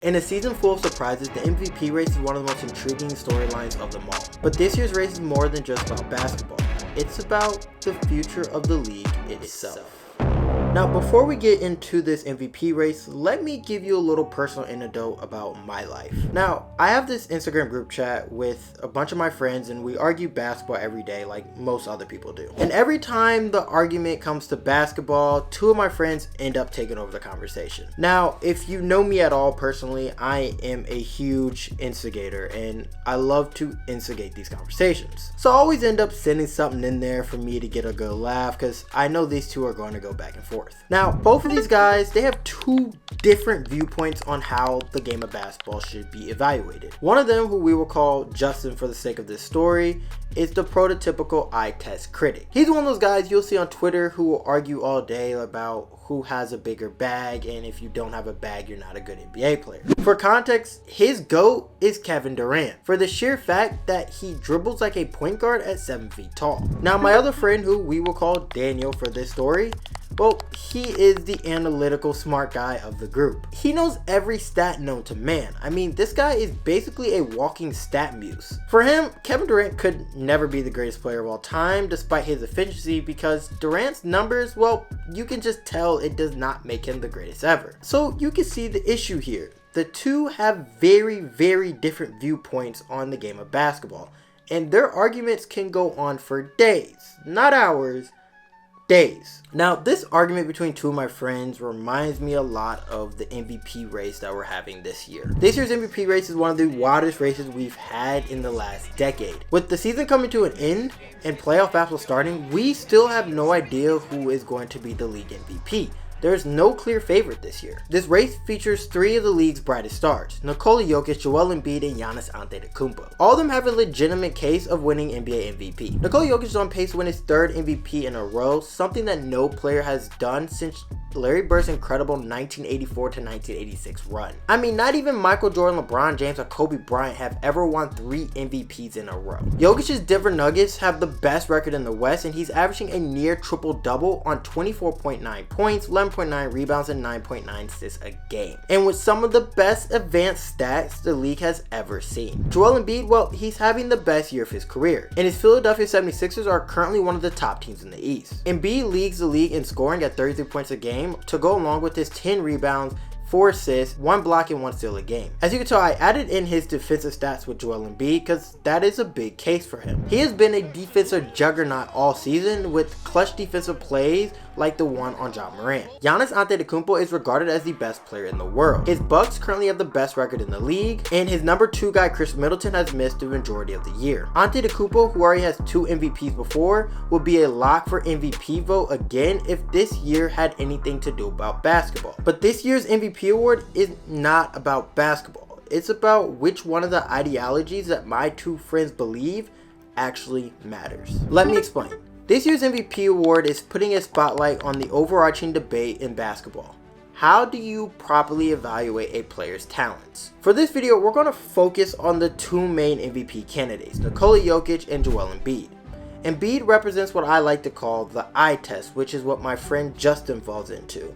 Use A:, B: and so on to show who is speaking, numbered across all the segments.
A: In a season full of surprises, the MVP race is one of the most intriguing storylines of them all. But this year's race is more than just about basketball. It's about the future of the league itself. Now, before we get into this MVP race, let me give you a little personal anecdote about my life. Now, I have this Instagram group chat with a bunch of my friends and we argue basketball every day like most other people do. And every time the argument comes to basketball, two of my friends end up taking over the conversation. Now, if you know me at all personally, I am a huge instigator and I love to instigate these conversations. So I always end up sending something in there for me to get a good laugh because I know these two are going to go back and forth. Now, both of these guys, they have two different viewpoints on how the game of basketball should be evaluated. One of them, who we will call Justin for the sake of this story, is the prototypical eye test critic. He's one of those guys you'll see on Twitter who will argue all day about who has a bigger bag, and if you don't have a bag, you're not a good NBA player. For context, his GOAT is Kevin Durant, for the sheer fact that he dribbles like a point guard at 7 feet tall. Now, my other friend, who we will call Daniel for this story, well, he is the analytical smart guy of the group. He knows every stat known to man. I mean, this guy is basically a walking stat muse. For him, Kevin Durant could never be the greatest player of all time despite his efficiency, because Durant's numbers, well, you can just tell it does not make him the greatest ever. So you can see the issue here. The two have very, very different viewpoints on the game of basketball, and their arguments can go on for days, not hours, days. Now, this argument between two of my friends reminds me a lot of the MVP race that we're having this year. This year's MVP race is one of the wildest races we've had in the last decade. With the season coming to an end and playoff basketball starting, we still have no idea who is going to be the league MVP. There's no clear favorite this year. This race features three of the league's brightest stars: Nikola Jokic, Joel Embiid, and Giannis Antetokounmpo. All of them have a legitimate case of winning NBA MVP. Nikola Jokic is on pace to win his third MVP in a row, something that no player has done since Larry Bird's incredible 1984 to 1986 run. I mean, not even Michael Jordan, LeBron James, or Kobe Bryant have ever won 3 MVPs in a row. Jokic's Denver Nuggets have the best record in the West, and he's averaging a near triple-double on 24.9 points, 11.9 rebounds, and 9.9 assists a game, and with some of the best advanced stats the league has ever seen. Joel Embiid, well, he's having the best year of his career, and his Philadelphia 76ers are currently one of the top teams in the East. Embiid leads the league in scoring at 33 points a game, to go along with his 10 rebounds, 4 assists, 1 block, and 1 steal a game. As you can tell, I added in his defensive stats with Joel Embiid because that is a big case for him. He has been a defensive juggernaut all season with clutch defensive plays like the one on Ja Morant. Giannis Antetokounmpo is regarded as the best player in the world. His Bucks currently have the best record in the league, and his number 2 guy, Chris Middleton, has missed the majority of the year. Antetokounmpo, who already has 2 MVPs before, will be a lock for MVP vote again if this year had anything to do about basketball. But this year's MVP award is not about basketball. It's about which one of the ideologies that my two friends believe actually matters. Let me explain. This year's MVP award is putting a spotlight on the overarching debate in basketball. How do you properly evaluate a player's talents? For this video, we're going to focus on the 2 main MVP candidates, Nikola Jokic and Joel Embiid. Embiid represents what I like to call the eye test, which is what my friend Justin falls into.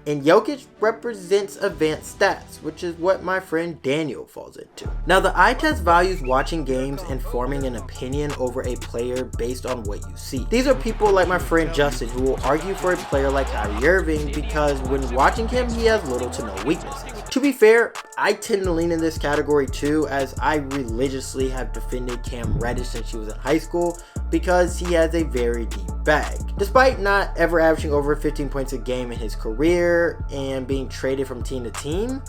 A: And Jokic represents advanced stats, which is what my friend Daniel falls into. Now, the eye test values watching games and forming an opinion over a player based on what you see. These are people like my friend Justin who will argue for a player like Kyrie Irving because when watching him, he has little to no weaknesses. To be fair, I tend to lean in this category too, as I religiously have defended Cam Reddish since he was in high school because he has a very deep bag. Despite not ever averaging over 15 points a game in his career and being traded from team to team,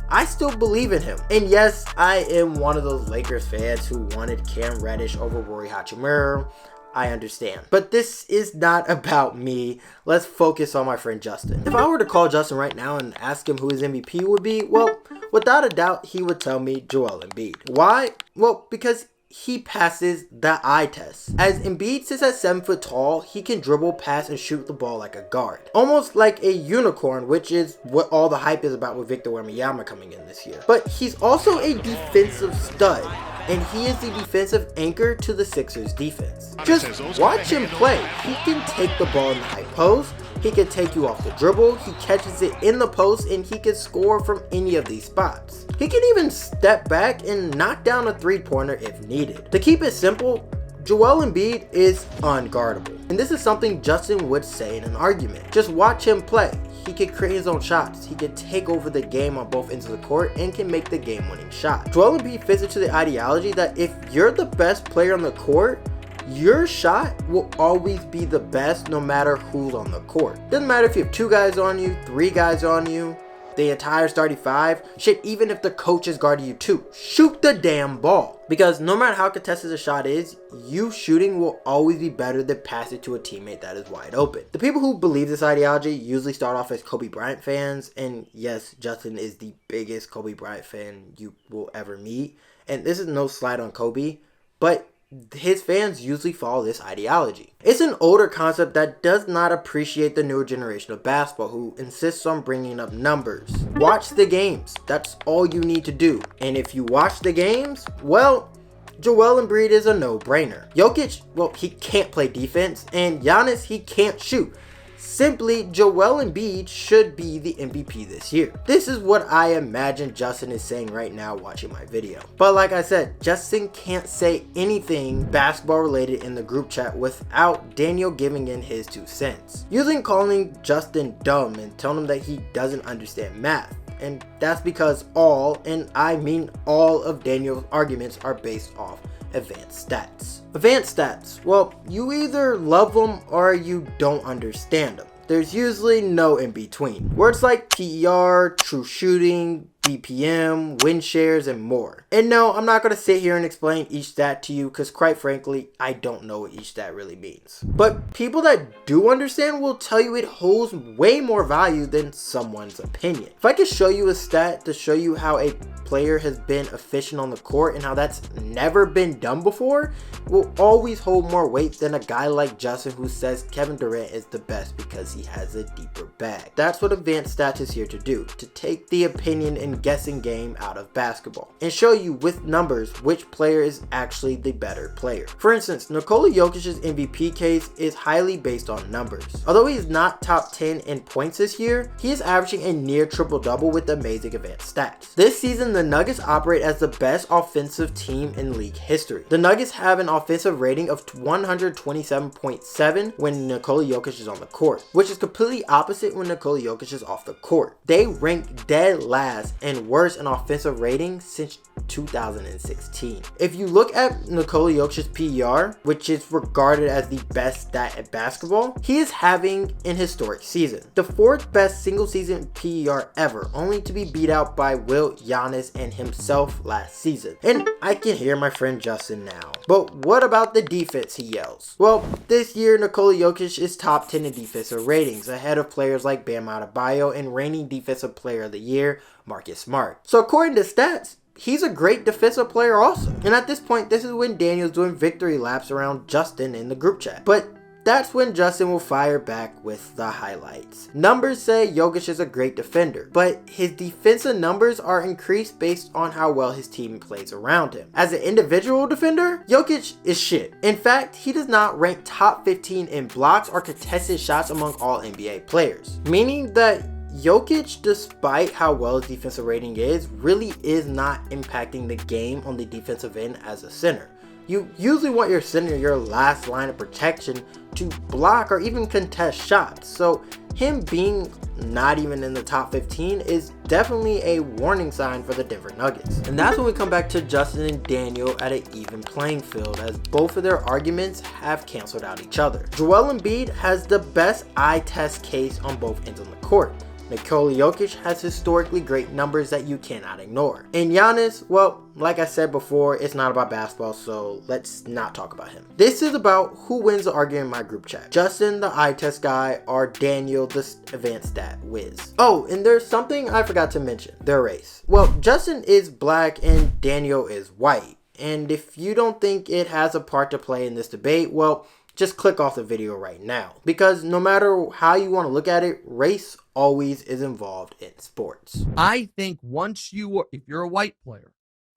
A: I still believe in him. And yes, I am one of those Lakers fans who wanted Cam Reddish over Rory Hachimura. I understand. But this is not about me. Let's focus on my friend Justin. If I were to call Justin right now and ask him who his MVP would be, well, without a doubt, he would tell me Joel Embiid. Why? Well, because he passes the eye test. As Embiid sits at 7 foot tall, he can dribble, pass, and shoot the ball like a guard. Almost like a unicorn, which is what all the hype is about with Victor Wembanyama coming in this year. But he's also a defensive stud, and he is the defensive anchor to the Sixers defense. Just watch him play. He can take the ball in the high post, He can take you off the dribble, he catches it in the post, and he can score from any of these spots. He can even step back and knock down a three-pointer if needed. To keep it simple, Joel Embiid is unguardable. And this is something Justin would say in an argument. Just watch him play. He can create his own shots. He can take over the game on both ends of the court and can make the game-winning shot. Joel Embiid fits into the ideology that if you're the best player on the court, your shot will always be the best no matter who's on the court. Doesn't matter if you have 2 guys on you, 3 guys on you, the entire starting 5, shit, even if the coach is guarding you too. Shoot the damn ball. Because no matter how contested a shot is, you shooting will always be better than passing it to a teammate that is wide open. The people who believe this ideology usually start off as Kobe Bryant fans, and yes, Justin is the biggest Kobe Bryant fan you will ever meet. And this is no slight on Kobe, but his fans usually follow this ideology. It's an older concept that does not appreciate the newer generation of basketball who insists on bringing up numbers. Watch the games. That's all you need to do. And if you watch the games, well, Joel Embiid is a no-brainer. Jokic, well, he can't play defense, and Giannis, he can't shoot. Simply, Joel Embiid should be the MVP this year. This is what I imagine Justin is saying right now watching my video. But like I said, Justin can't say anything basketball related in the group chat without Daniel giving in his 2 cents. Using calling Justin dumb and telling him that he doesn't understand math. And that's because all, and I mean all, of Daniel's arguments are based off advanced stats. Advanced stats, well, you either love them or you don't understand them. There's usually no in between. Words like PER, true shooting, BPM, win shares, and more. And no, I'm not going to sit here and explain each stat to you because quite frankly, I don't know what each stat really means. But people that do understand will tell you it holds way more value than someone's opinion. If I could show you a stat to show you how a player has been efficient on the court and how that's never been done before, will always hold more weight than a guy like Justin who says Kevin Durant is the best because he has a deeper bag. That's what advanced stats is here to do, to take the opinion and guessing game out of basketball and show you with numbers which player is actually the better player. For instance, Nikola Jokic's MVP case is highly based on numbers. Although he is not top 10 in points this year, he is averaging a near triple-double with amazing advanced stats. This season, the Nuggets operate as the best offensive team in league history. The Nuggets have an offensive rating of 127.7 when Nikola Jokic is on the court, which is completely opposite when Nikola Jokic is off the court. They rank dead last and worst in offensive rating since 2016. If you look at Nikola Jokic's PER, which is regarded as the best stat at basketball, he is having an historic season. The 4th best single season PER ever, only to be beat out by Will, Giannis, and himself last season. And I can hear my friend Justin now. But what about the defense, he yells. Well, this year Nikola Jokic is top 10 in defensive ratings, ahead of players like Bam Adebayo and reigning defensive player of the year, Marcus Smart. So according to stats, he's a great defensive player also. And at this point, this is when Daniel's doing victory laps around Justin in the group chat. But that's when Justin will fire back with the highlights. Numbers say Jokic is a great defender, but his defensive numbers are increased based on how well his team plays around him. As an individual defender, Jokic is shit. In fact, he does not rank top 15 in blocks or contested shots among all NBA players. Meaning that Jokic, despite how well his defensive rating is, really is not impacting the game on the defensive end as a center. You usually want your center, your last line of protection, to block or even contest shots. So him being not even in the top 15 is definitely a warning sign for the Denver Nuggets. And that's when we come back to Justin and Daniel at an even playing field, as both of their arguments have canceled out each other. Joel Embiid has the best eye test case on both ends of the court. Nikola Jokic has historically great numbers that you cannot ignore. And Giannis, well, like I said before, it's not about basketball, so let's not talk about him. This is about who wins the argument in my group chat. Justin, the eye test guy, or Daniel, the advanced stat whiz. Oh, and there's something I forgot to mention, their race. Well, Justin is black and Daniel is white. And if you don't think it has a part to play in this debate, well, just click off the video right now. Because no matter how you want to look at it, race always is involved in sports.
B: I think once if you're a white player,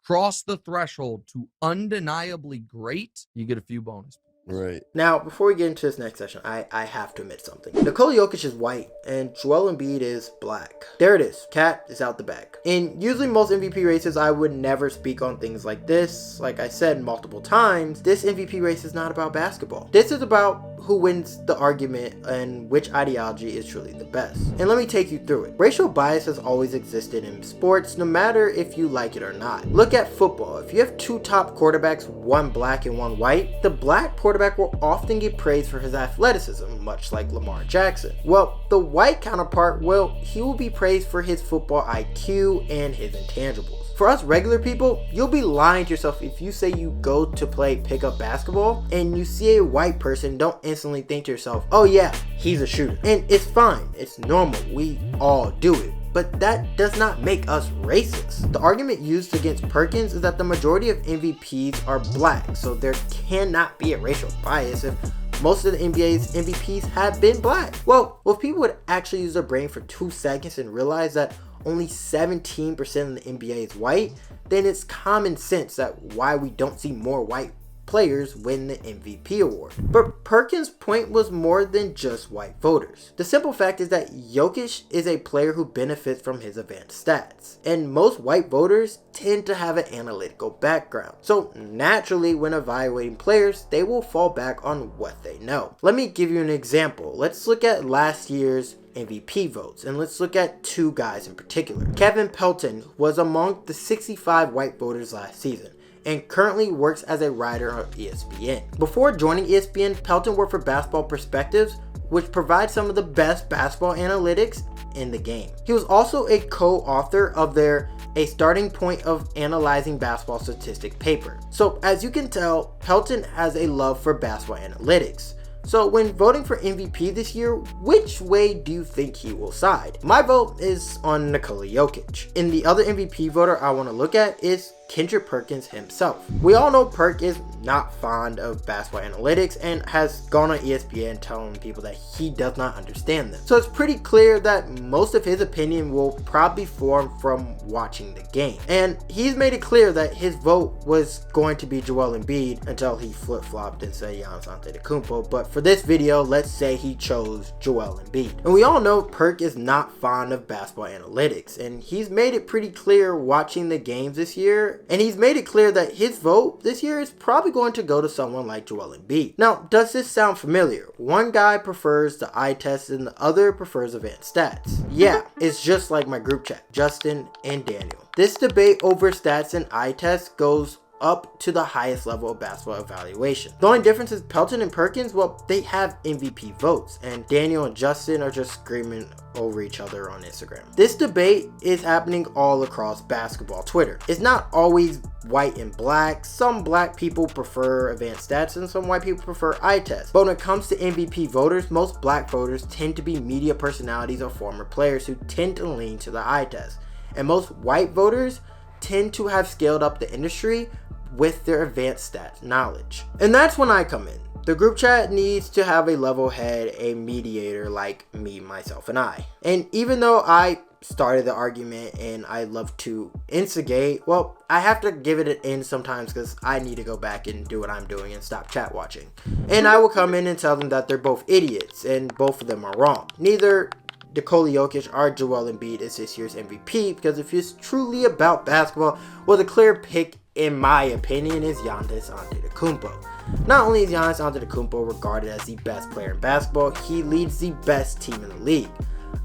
B: cross the threshold to undeniably great, you get a few bonus points.
C: Right.
A: Now, before we get into this next session, I have to admit something. Nikola Jokic is white, and Joel Embiid is black. There it is. Cat is out the bag. In usually most MVP races, I would never speak on things like this. Like I said multiple times, this MVP race is not about basketball. This is about who wins the argument and which ideology is truly the best. And let me take you through it. Racial bias has always existed in sports, no matter if you like it or not. Look at football. If you have two top quarterbacks, one black and one white, the black quarterback will often get praised for his athleticism, much like Lamar Jackson. Well, the white counterpart, well, he will be praised for his football IQ and his intangibles. For us regular people, you'll be lying to yourself if you say you go to play pickup basketball and you see a white person, don't instantly think to yourself, oh yeah, he's a shooter. And it's fine, it's normal, we all do it. But that does not make us racist. The argument used against Perkins is that the majority of MVPs are black, so there cannot be a racial bias if most of the NBA's MVPs have been black. Well, if people would actually use their brain for 2 seconds and realize that only 17% of the NBA is white, then it's common sense that why we don't see more white players win the MVP award. But Perkins' point was more than just white voters. The simple fact is that Jokic is a player who benefits from his advanced stats, and most white voters tend to have an analytical background. So naturally, when evaluating players, they will fall back on what they know. Let me give you an example. Let's look at last year's MVP votes, and let's look at two guys in particular. Kevin Pelton was among the 65 white voters last season, and currently works as a writer on ESPN. Before joining ESPN, Pelton worked for Basketball Perspectives, which provides some of the best basketball analytics in the game. He was also a co-author of their A Starting Point of Analyzing Basketball Statistics paper. So as you can tell, Pelton has a love for basketball analytics. So when voting for MVP this year, which way do you think he will side? My vote is on Nikola Jokic. And the other MVP voter I want to look at is Kendrick Perkins himself. We all know Perk is not fond of basketball analytics and has gone on ESPN telling people that he does not understand them. So it's pretty clear that most of his opinion will probably form from watching the game. And he's made it clear that his vote was going to be Joel Embiid until he flip-flopped and said Giannis Antetokounmpo. But for this video, let's say he chose Joel Embiid. And we all know Perk is not fond of basketball analytics, and he's made it pretty clear watching the games this year. And he's made it clear that his vote this year is probably going to go to someone like Joel Embiid. Now, does this sound familiar? One guy prefers the eye test and the other prefers advanced stats. Yeah, it's just like my group chat, Justin and Daniel. This debate over stats and eye tests goes up to the highest level of basketball evaluation. The only difference is Pelton and Perkins, well, they have MVP votes, and Daniel and Justin are just screaming over each other on Instagram. This debate is happening all across basketball Twitter. It's not always white and black. Some black people prefer advanced stats and some white people prefer eye tests. But when it comes to MVP voters, most black voters tend to be media personalities or former players who tend to lean to the eye test. And most white voters tend to have scaled up the industry with their advanced stats knowledge. And that's when I come in. The group chat needs to have a level head, a mediator like me, myself, and I. And even though I started the argument and I love to instigate, well, I have to give it an end sometimes because I need to go back and do what I'm doing and stop chat watching. And I will come in and tell them that they're both idiots and both of them are wrong. Neither Nikola Jokic or Joel Embiid is this year's MVP, because if it's truly about basketball, well, the clear pick in my opinion is Giannis Antetokounmpo. Not only is Giannis Antetokounmpo regarded as the best player in basketball, he leads the best team in the league.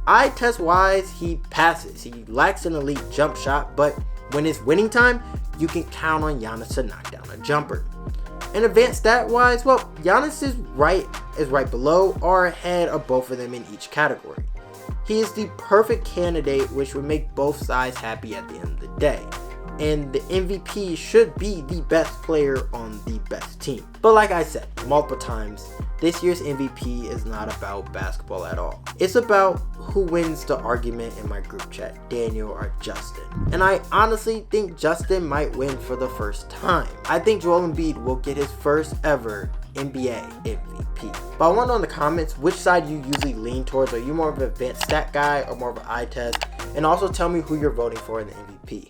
A: Eye test wise, he passes. He lacks an elite jump shot, but when it's winning time, you can count on Giannis to knock down a jumper. And advanced stat wise, well, Giannis is right below or ahead of both of them in each category. He is the perfect candidate, which would make both sides happy at the end of the day. And the MVP should be the best player on the best team. But like I said multiple times, this year's MVP is not about basketball at all. It's about who wins the argument in my group chat, Daniel or Justin. And I honestly think Justin might win for the first time. I think Joel Embiid will get his first ever NBA MVP. But I want to know in the comments which side you usually lean towards. Are you more of an advanced stat guy or more of an eye test? And also tell me who you're voting for in the MVP.